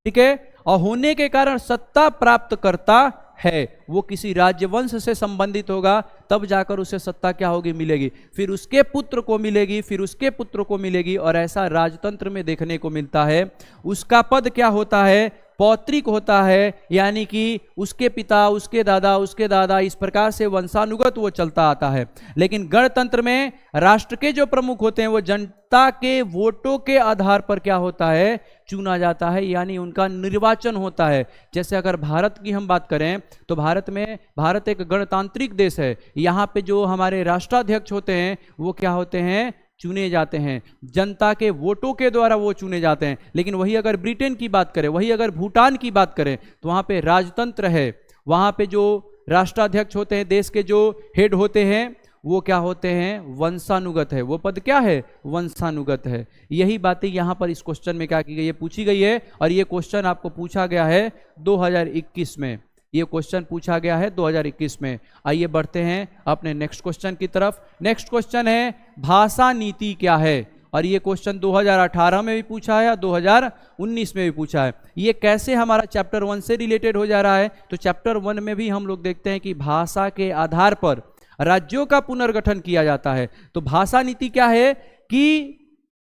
ठीक है, और होने के कारण सत्ता प्राप्त करता है, वो किसी राज्यवंश से संबंधित होगा, तब जाकर उसे सत्ता क्या होगी, मिलेगी, फिर उसके पुत्र को मिलेगी, फिर उसके पुत्र को मिलेगी, और ऐसा राजतंत्र में देखने को मिलता है। उसका पद क्या होता है, पौत्रिक होता है, यानी कि उसके पिता, उसके दादा, इस प्रकार से वंशानुगत वो चलता आता है। लेकिन गणतंत्र में राष्ट्र के जो प्रमुख होते हैं वो जनता के वोटों के आधार पर क्या होता है, चुना जाता है, यानी उनका निर्वाचन होता है। जैसे अगर भारत की हम बात करें तो भारत एक गणतांत्रिक देश है। यहाँ पे जो हमारे राष्ट्राध्यक्ष होते हैं वो क्या होते हैं, चुने जाते हैं, जनता के वोटों के द्वारा वो चुने जाते हैं। लेकिन वही अगर ब्रिटेन की बात करें, वही अगर भूटान की बात करें तो वहाँ पे राजतंत्र है, वहाँ पे जो राष्ट्राध्यक्ष होते हैं, देश के जो हेड होते हैं, वो क्या होते हैं, वंशानुगत है, वो पद क्या है, वंशानुगत है। यही बातें यहाँ पर इस क्वेश्चन में क्या की गई है, पूछी गई है। और ये क्वेश्चन आपको पूछा गया है 2021 में, ये क्वेश्चन पूछा गया है 2021 में। आइए बढ़ते हैं अपने नेक्स्ट क्वेश्चन की तरफ। नेक्स्ट क्वेश्चन है, भाषा नीति क्या है, और ये क्वेश्चन 2018 में भी पूछा है और 2019 में भी पूछा है। ये कैसे हमारा चैप्टर 1 से रिलेटेड हो जा रहा है, तो चैप्टर 1 में भी हम लोग देखते हैं कि भाषा के आधार पर राज्यों का पुनर्गठन किया जाता है। तो भाषा नीति क्या है कि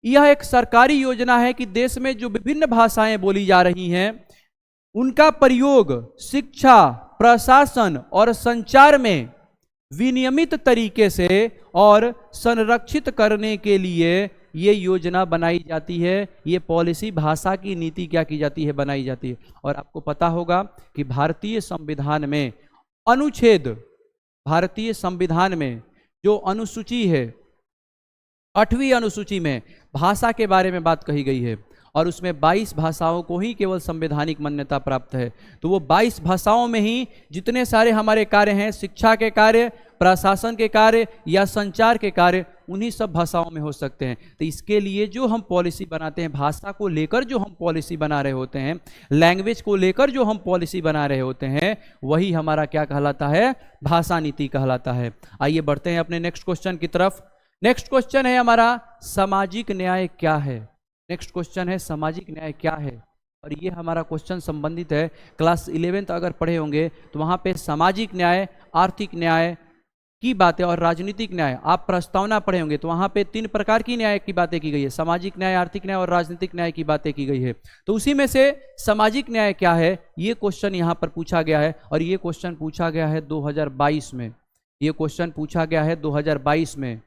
यह एक सरकारी योजना है कि देश में जो विभिन्न भाषाएं बोली जा रही हैं उनका प्रयोग शिक्षा, प्रशासन और संचार में विनियमित तरीके से और संरक्षित करने के लिए ये योजना बनाई जाती है। ये पॉलिसी, भाषा की नीति क्या की जाती है, बनाई जाती है। और आपको पता होगा कि भारतीय संविधान में जो अनुसूची है, 8वीं अनुसूची में भाषा के बारे में बात कही गई है और उसमें 22 भाषाओं को ही केवल संवैधानिक मान्यता प्राप्त है। तो वो 22 भाषाओं में ही जितने सारे हमारे कार्य हैं, शिक्षा के कार्य, प्रशासन के कार्य या संचार के कार्य, उन्हीं सब भाषाओं में हो सकते हैं। तो इसके लिए जो हम पॉलिसी बनाते हैं, भाषा को लेकर जो हम पॉलिसी बना रहे होते हैं, लैंग्वेज को लेकर जो हम पॉलिसी बना रहे होते हैं, वही हमारा क्या कहलाता है, भाषा नीति कहलाता है। आइए बढ़ते हैं अपने नेक्स्ट क्वेश्चन की तरफ। नेक्स्ट क्वेश्चन है हमारा, सामाजिक न्याय क्या है। नेक्स्ट क्वेश्चन है, सामाजिक न्याय क्या है, और ये हमारा क्वेश्चन संबंधित है क्लास 11th अगर पढ़े होंगे तो वहाँ पे सामाजिक न्याय, आर्थिक न्याय की बातें और राजनीतिक न्याय, आप प्रस्तावना पढ़े होंगे तो वहाँ पे 3 प्रकार की न्याय की बातें की गई है, सामाजिक न्याय, आर्थिक न्याय और राजनीतिक न्याय की बातें की गई है। तो उसी में से सामाजिक न्याय क्या है, ये क्वेश्चन यहाँ पर पूछा गया है, और ये क्वेश्चन पूछा गया है 2022 में। ये क्वेश्चन पूछा गया है 2022 में।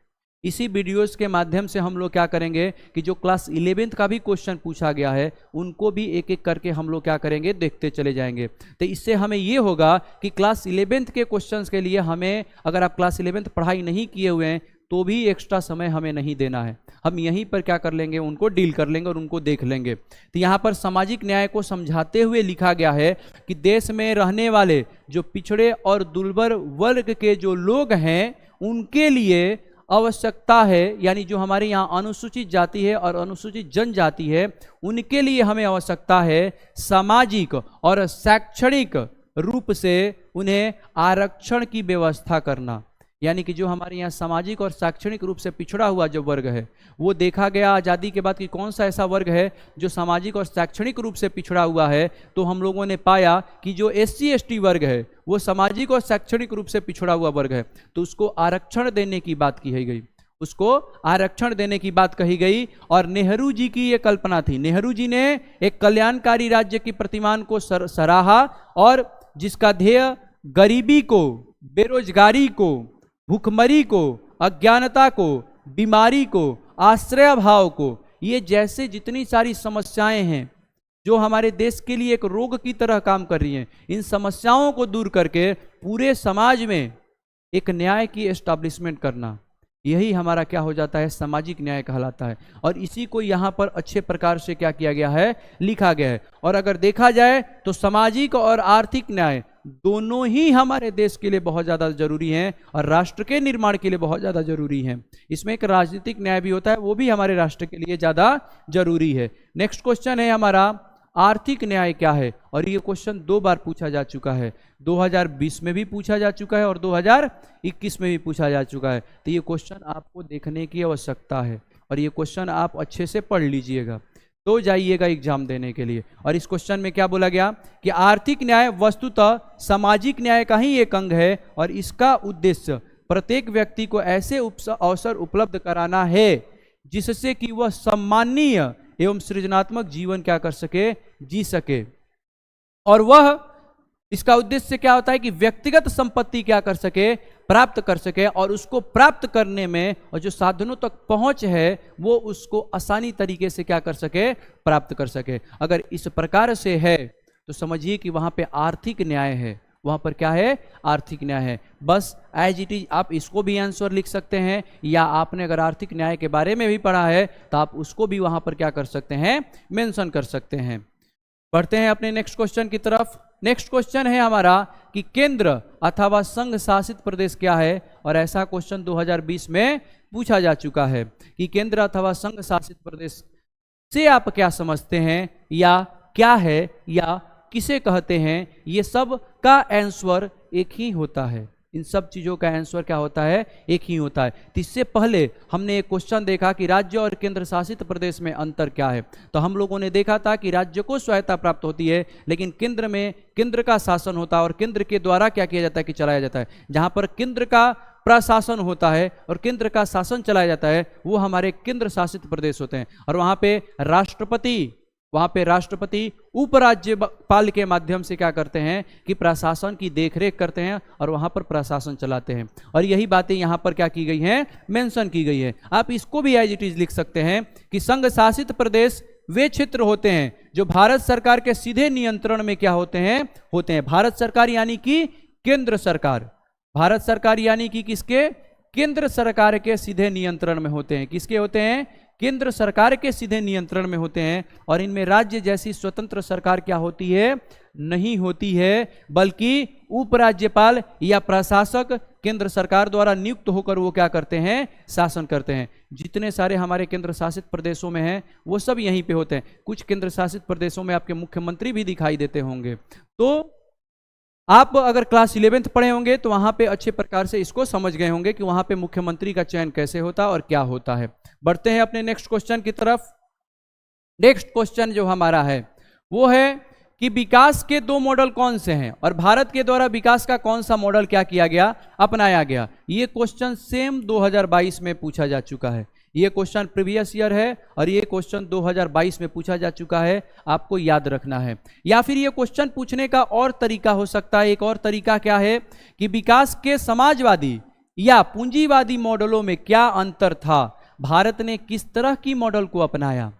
इसी वीडियोस के माध्यम से हम लोग क्या करेंगे कि जो क्लास 11th का भी क्वेश्चन पूछा गया है उनको भी एक एक करके हम लोग क्या करेंगे, देखते चले जाएंगे। तो इससे हमें ये होगा कि क्लास 11th के क्वेश्चंस के लिए हमें, अगर आप क्लास 11th पढ़ाई नहीं किए हुए हैं तो भी एक्स्ट्रा समय हमें नहीं देना है, हम यहीं पर क्या कर लेंगे, उनको डील कर लेंगे और उनको देख लेंगे। तो यहाँ पर सामाजिक न्याय को समझाते हुए लिखा गया है कि देश में रहने वाले जो पिछड़े और दुर्बल वर्ग के जो लोग हैं उनके लिए आवश्यकता है, यानी जो हमारे यहाँ अनुसूचित जाति है और अनुसूचित जनजाति है उनके लिए हमें आवश्यकता है सामाजिक और शैक्षणिक रूप से उन्हें आरक्षण की व्यवस्था करना। यानी कि जो हमारे यहाँ सामाजिक और शैक्षणिक रूप से पिछड़ा हुआ जो वर्ग है, वो देखा गया आज़ादी के बाद कि कौन सा ऐसा वर्ग है जो सामाजिक और शैक्षणिक रूप से पिछड़ा हुआ है। तो हम लोगों ने पाया कि जो SC ST वर्ग है वो सामाजिक और शैक्षणिक रूप से पिछड़ा हुआ वर्ग है, तो उसको आरक्षण देने की बात की गई, उसको आरक्षण देने की बात कही गई। और नेहरू जी की ये कल्पना थी। नेहरू जी ने एक कल्याणकारी राज्य की प्रतिमान को सराहा और जिसका ध्येय गरीबी को, बेरोजगारी को, भूखमरी को, अज्ञानता को, बीमारी को, आश्रय भाव को, ये जैसे जितनी सारी समस्याएं हैं जो हमारे देश के लिए एक रोग की तरह काम कर रही हैं, इन समस्याओं को दूर करके पूरे समाज में एक न्याय की एस्टैब्लिशमेंट करना, यही हमारा क्या हो जाता है, सामाजिक न्याय कहलाता है। और इसी को यहाँ पर अच्छे प्रकार से क्या किया गया है, लिखा गया है। और अगर देखा जाए तो सामाजिक और आर्थिक न्याय दोनों ही हमारे देश के लिए बहुत ज़्यादा जरूरी हैं और राष्ट्र के निर्माण के लिए बहुत ज़्यादा जरूरी हैं। इसमें एक राजनीतिक न्याय भी होता है, वो भी हमारे राष्ट्र के लिए ज़्यादा जरूरी है। नेक्स्ट क्वेश्चन है हमारा, आर्थिक न्याय क्या है? और ये क्वेश्चन 2 बार पूछा जा चुका है, 2020 में भी पूछा जा चुका है और 2021 में भी पूछा जा चुका है। तो ये क्वेश्चन आपको देखने की आवश्यकता है और ये क्वेश्चन आप अच्छे से पढ़ लीजिएगा तो जाइएगा एग्जाम देने के लिए। और इस क्वेश्चन में क्या बोला गया कि आर्थिक न्याय वस्तुतः सामाजिक न्याय का ही एक अंग है और इसका उद्देश्य प्रत्येक व्यक्ति को ऐसे अवसर उपलब्ध कराना है जिससे कि वह सम्माननीय एवं सृजनात्मक जीवन क्या कर सके, जी सके। और वह इसका उद्देश्य क्या होता है कि व्यक्तिगत संपत्ति क्या कर सके, प्राप्त कर सके, और उसको प्राप्त करने में और जो साधनों तक पहुंच है वो उसको आसानी तरीके से क्या कर सके, प्राप्त कर सके। अगर इस प्रकार से है तो समझिए कि वहां पे आर्थिक न्याय है, वहां पर क्या है, आर्थिक न्याय है। बस एज इट इज आप इसको भी आंसर लिख सकते हैं, या आपने अगर आर्थिक न्याय के बारे में भी पढ़ा है तो आप उसको भी वहां पर क्या कर सकते हैं, मेंशन कर सकते हैं। बढ़ते हैं अपने नेक्स्ट क्वेश्चन की तरफ। नेक्स्ट क्वेश्चन है हमारा कि केंद्र अथवा संघ शासित प्रदेश क्या है? और ऐसा क्वेश्चन 2020 में पूछा जा चुका है कि केंद्र अथवा संघ शासित प्रदेश से आप क्या समझते हैं, या क्या है, या किसे कहते हैं। ये सब का आंसर एक ही होता है, इन सब चीजों का आंसर क्या होता है, एक ही होता है। तो इससे पहले हमने एक क्वेश्चन देखा कि राज्य और केंद्र शासित प्रदेश में अंतर क्या है। तो हम लोगों ने देखा था कि राज्य को स्वायत्ता प्राप्त होती है, लेकिन केंद्र में केंद्र का शासन होता है और केंद्र के द्वारा क्या किया जाता है कि चलाया जाता है। जहां पर केंद्र का प्रशासन होता है और केंद्र का शासन चलाया जाता है वो हमारे केंद्र शासित प्रदेश होते हैं। और वहां पे राष्ट्रपति उपराज्यपाल के माध्यम से क्या करते हैं कि प्रशासन की देखरेख करते हैं और वहां पर प्रशासन चलाते हैं। और यही बातें यहां पर क्या की गई हैं, मेंशन की गई है। आप इसको भी एज इट इज लिख सकते हैं कि संघ शासित प्रदेश वे क्षेत्र होते हैं जो भारत सरकार के सीधे नियंत्रण में क्या होते हैं भारत सरकार यानी कि केंद्र सरकार, भारत सरकार यानी कि किसके, केंद्र सरकार के सीधे नियंत्रण में होते हैं। किसके होते हैं, केंद्र सरकार के सीधे नियंत्रण में होते हैं। और इनमें राज्य जैसी स्वतंत्र सरकार क्या होती है, नहीं होती है, बल्कि उपराज्यपाल या प्रशासक केंद्र सरकार द्वारा नियुक्त होकर वो क्या करते हैं, शासन करते हैं। जितने सारे हमारे केंद्र शासित प्रदेशों में हैं वो सब यहीं पे होते हैं। कुछ केंद्र शासित प्रदेशों में आपके मुख्यमंत्री भी दिखाई देते होंगे। तो आप अगर क्लास 11th पढ़े होंगे तो वहां पे अच्छे प्रकार से इसको समझ गए होंगे कि वहां पे मुख्यमंत्री का चयन कैसे होता है और क्या होता है। बढ़ते हैं अपने नेक्स्ट क्वेश्चन की तरफ। नेक्स्ट क्वेश्चन जो हमारा है वो है कि विकास के 2 मॉडल कौन से हैं और भारत के द्वारा विकास का कौन सा मॉडल क्या किया गया, अपनाया गया। ये क्वेश्चन सेम 2022 में पूछा जा चुका है। ये क्वेश्चन प्रीवियस ईयर है और ये क्वेश्चन 2022 में पूछा जा चुका है, आपको याद रखना है। या फिर ये क्वेश्चन पूछने का और तरीका हो सकता है, एक और तरीका क्या है कि विकास के समाजवादी या पूंजीवादी मॉडलों में क्या अंतर था, भारत ने किस तरह की मॉडल को अपनाया।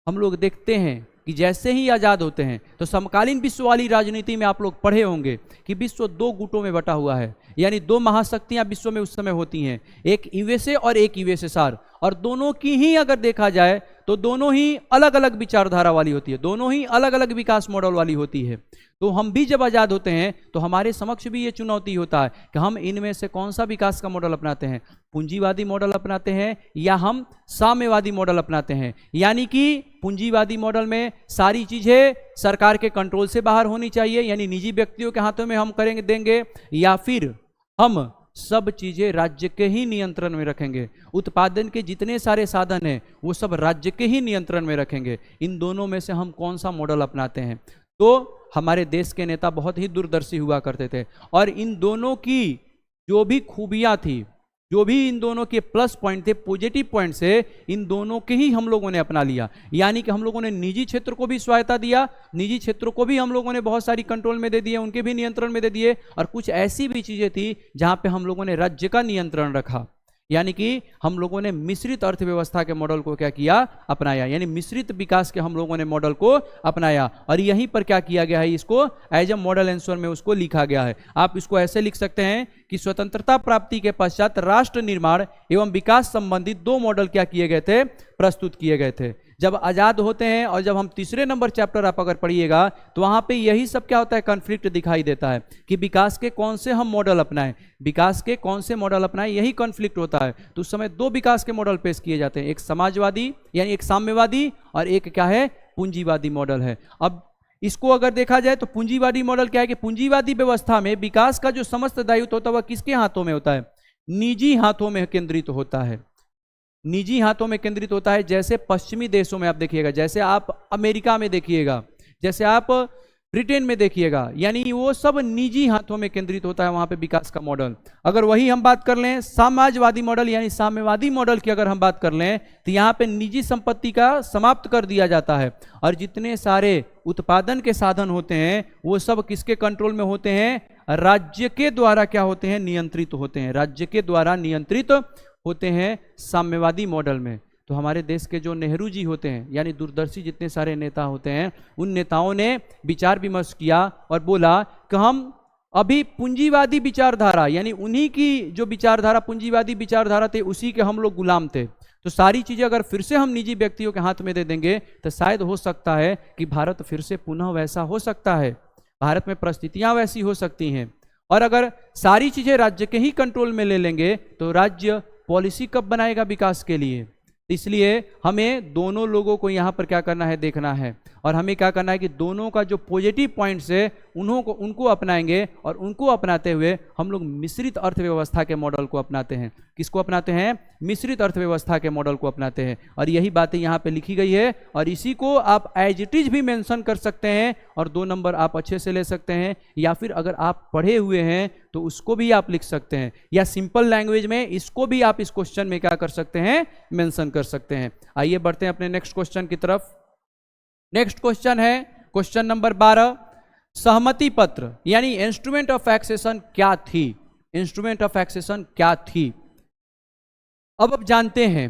हम लोग देखते हैं कि जैसे ही आजाद होते हैं तो समकालीन विश्व वाली राजनीति में आप लोग पढ़े होंगे कि विश्व 2 गुटों में बटा हुआ है, यानी 2 महाशक्तियां विश्व में उस समय होती हैं, एक यूएसए और एक यूएसएसआर। और दोनों की ही अगर देखा जाए तो दोनों ही अलग अलग विचारधारा वाली होती है, दोनों ही अलग अलग विकास मॉडल वाली होती है। तो हम भी जब आजाद होते हैं तो हमारे समक्ष भी ये चुनौती होता है कि हम इनमें से कौन सा विकास का मॉडल अपनाते हैं, पूंजीवादी मॉडल अपनाते हैं या हम साम्यवादी मॉडल अपनाते हैं। यानी कि पूंजीवादी मॉडल में सारी चीजें सरकार के कंट्रोल से बाहर होनी चाहिए, यानी निजी व्यक्तियों के हाथों में हम करेंगे देंगे, या फिर हम सब चीजें राज्य के ही नियंत्रण में रखेंगे। उत्पादन के जितने सारे साधन हैं वो सब राज्य के ही नियंत्रण में रखेंगे। इन दोनों में से हम कौन सा मॉडल अपनाते हैं? तो हमारे देश के नेता बहुत ही दूरदर्शी हुआ करते थे और इन दोनों की जो भी खूबियां थी, जो भी इन दोनों के प्लस पॉइंट थे, पॉजिटिव पॉइंट से, इन दोनों के ही हम लोगों ने अपना लिया। यानी कि हम लोगों ने निजी क्षेत्र को भी स्वायत्ता दिया, निजी क्षेत्रों को भी हम लोगों ने बहुत सारी कंट्रोल में दे दिए, उनके भी नियंत्रण में दे दिए, और कुछ ऐसी भी चीजें थी जहां पे हम लोगों ने राज्य का नियंत्रण रखा। यानी कि हम लोगों ने मिश्रित अर्थव्यवस्था के मॉडल को क्या किया? अपनाया। यानी मिश्रित विकास के हम लोगों ने मॉडल को अपनाया और यहीं पर क्या किया गया है, इसको एज ए मॉडल आंसर में उसको लिखा गया है। आप इसको ऐसे लिख सकते हैं कि स्वतंत्रता प्राप्ति के पश्चात राष्ट्र निर्माण एवं विकास संबंधित 2 मॉडल क्या किए गए थे? प्रस्तुत किए गए थे। जब आजाद होते हैं और जब हम तीसरे नंबर चैप्टर आप अगर पढ़िएगा तो वहां पे यही सब क्या होता है? कॉन्फ्लिक्ट दिखाई देता है कि विकास के कौन से हम मॉडल अपनाएं, विकास के कौन से मॉडल अपनाएं, यही कॉन्फ्लिक्ट होता है। तो उस समय 2 विकास के मॉडल पेश किए जाते हैं, एक समाजवादी यानी एक साम्यवादी और एक क्या है? पूंजीवादी मॉडल है। अब इसको अगर देखा जाए तो पूंजीवादी मॉडल क्या है कि पूंजीवादी व्यवस्था में विकास का जो समस्त दायित्व होता है वह किसके हाथों में होता है? निजी हाथों में केंद्रित होता है, निजी हाथों में केंद्रित होता है। जैसे पश्चिमी देशों में आप देखिएगा, जैसे आप अमेरिका में देखिएगा, जैसे आप ब्रिटेन में देखिएगा, यानी वो सब निजी हाथों में केंद्रित होता है वहां पे विकास का मॉडल। अगर वही हम बात कर लें समाजवादी मॉडल यानी साम्यवादी मॉडल की अगर हम बात कर लें तो यहाँ पे निजी संपत्ति का समाप्त कर दिया जाता है और जितने सारे उत्पादन के साधन होते हैं वो सब किसके कंट्रोल में होते हैं? राज्य के द्वारा क्या होते हैं? नियंत्रित होते हैं, राज्य के द्वारा नियंत्रित होते हैं साम्यवादी मॉडल में। तो हमारे देश के जो नेहरू जी होते हैं यानी दूरदर्शी जितने सारे नेता होते हैं, उन नेताओं ने विचार विमर्श किया और बोला कि हम अभी पूंजीवादी विचारधारा यानी उन्हीं की जो विचारधारा पूंजीवादी विचारधारा थे उसी के हम लोग गुलाम थे। तो सारी चीजें अगर फिर से हम निजी व्यक्तियों के हाथ में दे देंगे तो शायद हो सकता है कि भारत फिर से पुनः वैसा हो सकता है, भारत में परिस्थितियां वैसी हो सकती हैं। और अगर सारी चीजें राज्य के ही कंट्रोल में ले लेंगे तो राज्य पॉलिसी कब बनाएगा विकास के लिए? इसलिए हमें दोनों लोगों को यहाँ पर क्या करना है? देखना है और हमें क्या करना है कि दोनों का जो पॉजिटिव पॉइंट्स है उनको अपनाएंगे और उनको अपनाते हुए हम लोग मिश्रित अर्थव्यवस्था के मॉडल को अपनाते हैं। किसको अपनाते हैं? मिश्रित अर्थव्यवस्था के मॉडल को अपनाते हैं और यही बातें यहाँ पे लिखी गई है और इसी को आप एज इट इज भी मेंशन कर सकते हैं और 2 नंबर आप अच्छे से ले सकते हैं, या फिर अगर आप पढ़े हुए हैं तो उसको भी आप लिख सकते हैं, या सिंपल लैंग्वेज में इसको भी आप इस क्वेश्चन में क्या कर सकते हैं? मेंशन कर सकते हैं। आइए बढ़ते हैं अपने नेक्स्ट क्वेश्चन की तरफ। नेक्स्ट क्वेश्चन है क्वेश्चन नंबर 12, सहमति पत्र यानी इंस्ट्रूमेंट ऑफ एक्सेशन क्या थी? इंस्ट्रूमेंट ऑफ एक्सेशन क्या थी? अब जानते हैं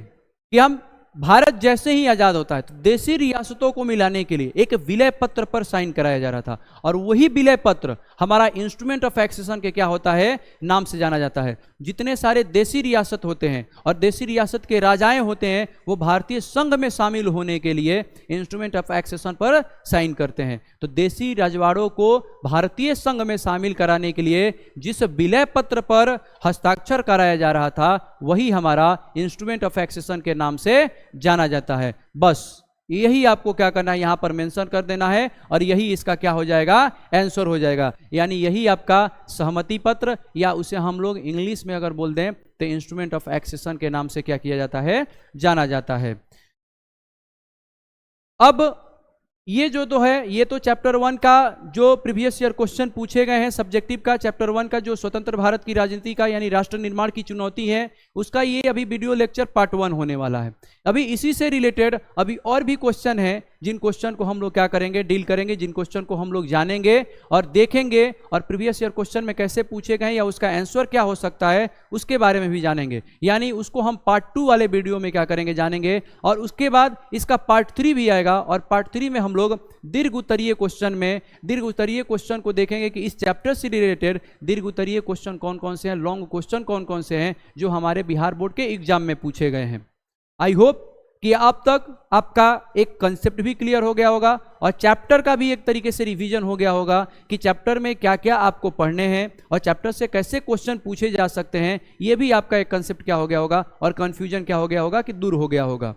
कि हम भारत जैसे ही आजाद होता है तो देशी रियासतों को मिलाने के लिए एक विलय पत्र पर साइन कराया जा रहा था और वही विलय पत्र हमारा इंस्ट्रूमेंट ऑफ एक्सेशन के क्या होता है? नाम से जाना जाता है। जितने सारे देशी रियासत होते हैं और देशी रियासत के राजाएं होते हैं वो भारतीय संघ में शामिल होने के लिए इंस्ट्रूमेंट ऑफ एक्सेशन पर साइन करते हैं। तो देशी राजवाड़ों को भारतीय संघ में शामिल कराने के लिए जिस विलय पत्र पर हस्ताक्षर कराया जा रहा था वही हमारा इंस्ट्रूमेंट ऑफ एक्सेशन के नाम से जाना जाता है। बस यही आपको क्या करना है? यहां पर मेंशन कर देना है और यही इसका क्या हो जाएगा? आंसर हो जाएगा। यानी यही आपका सहमति पत्र, या उसे हम लोग इंग्लिश में अगर बोल दें तो इंस्ट्रूमेंट ऑफ एक्सेशन के नाम से क्या किया जाता है? जाना जाता है। अब ये जो तो है ये तो चैप्टर 1 का जो प्रीवियस ईयर क्वेश्चन पूछे गए हैं सब्जेक्टिव का, चैप्टर 1 का जो स्वतंत्र भारत की राजनीति का यानी राष्ट्र निर्माण की चुनौती है उसका ये अभी वीडियो लेक्चर पार्ट 1 होने वाला है। अभी इसी से रिलेटेड अभी और भी क्वेश्चन है जिन क्वेश्चन को हम लोग क्या करेंगे? डील करेंगे, जिन क्वेश्चन को हम लोग जानेंगे और देखेंगे और प्रीवियस ईयर क्वेश्चन में कैसे पूछे गए या उसका आंसर क्या हो सकता है उसके बारे में भी जानेंगे। यानी उसको हम पार्ट 2 वाले वीडियो में क्या करेंगे? जानेंगे। और उसके बाद इसका पार्ट 3 भी आएगा और पार्ट 3 में हम लोग दीर्घ उत्तरीय क्वेश्चन को देखेंगे कि इस चैप्टर से रिलेटेड दीर्घ उत्तरीय क्वेश्चन कौन कौन से हैं, लॉन्ग क्वेश्चन कौन कौन से हैं जो हमारे बिहार बोर्ड के एग्जाम में पूछे गए हैं। आई होप कि अब तक आपका एक कंसेप्ट भी क्लियर हो गया होगा और चैप्टर का भी एक तरीके से रिवीजन हो गया होगा कि चैप्टर में क्या क्या आपको पढ़ने हैं और चैप्टर से कैसे क्वेश्चन पूछे जा सकते हैं। ये भी आपका एक कंसेप्ट क्या हो गया होगा और कंफ्यूजन क्या हो गया होगा कि दूर हो गया होगा।